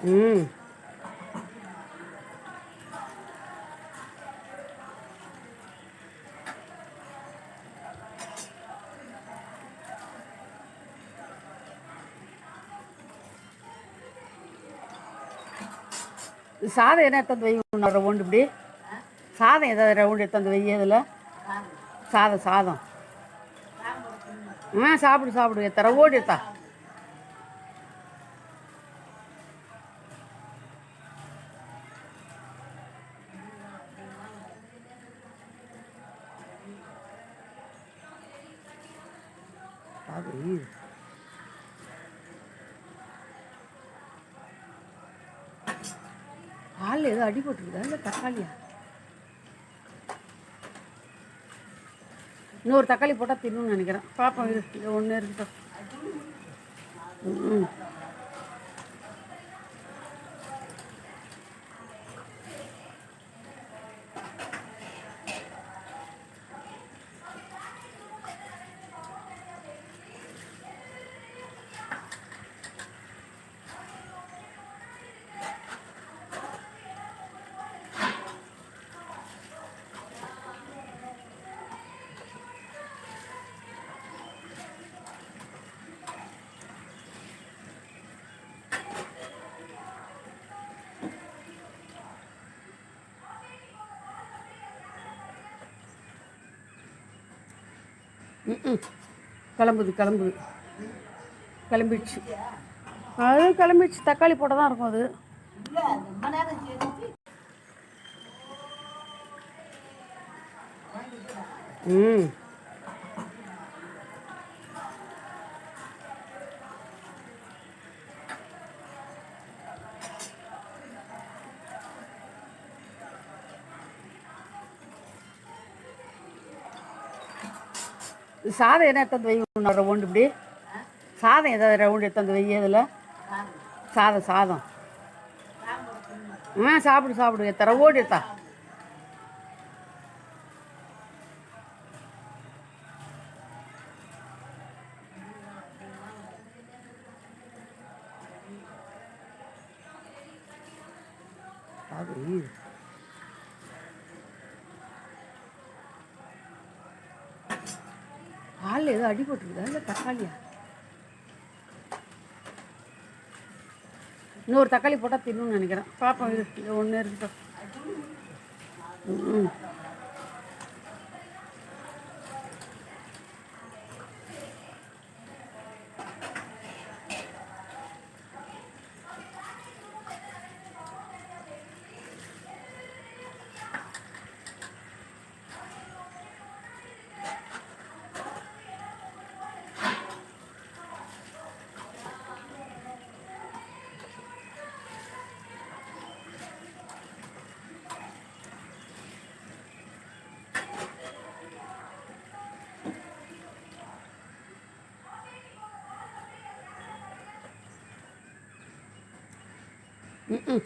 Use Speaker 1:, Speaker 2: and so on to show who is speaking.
Speaker 1: ம். சாதம் என்ன எடுத்து வை ரவுண்டு இப்படி சாதம் ஏதாவது ரவுண்டு எடுத்து வை அதில் சாதம் சாதம் சாப்பிடு சாப்பிடு எத்தனை ஓடி எடுத்தா சாப்பிடு காலில் ஏதோ அடிபட்டுருக்குதா இல்லை தக்காளியா இன்னொரு தக்காளி போட்டால் தின்னு நினைக்கிறேன் பார்ப்போம் இது ஒன்று இருக்கட்டும். ம் கிளம்புது கிளம்புது கிளம்பிடுச்சு அது கிளம்பிடுச்சு தக்காளி போட தான் இருக்கும் அது ம் சாதம் என்ன எடுத்து வை ரவுண்டு இப்படி சாதம் ஏதாவது ரவுண்டு எடுத்து வை அதில் சாதம் சாதம் சாப்பிடு சாப்பிடு எத்தனை ஓடி எடுத்தா சாப்பிடு காலில் ஏதோ அடிபட்டுருக்குதா இல்லை தக்காளியா இன்னொரு தக்காளி போட்டால் தின்னு நினைக்கிறேன் பார்ப்போம் இது ஒன்று இருக்கட்டும். ம் ம்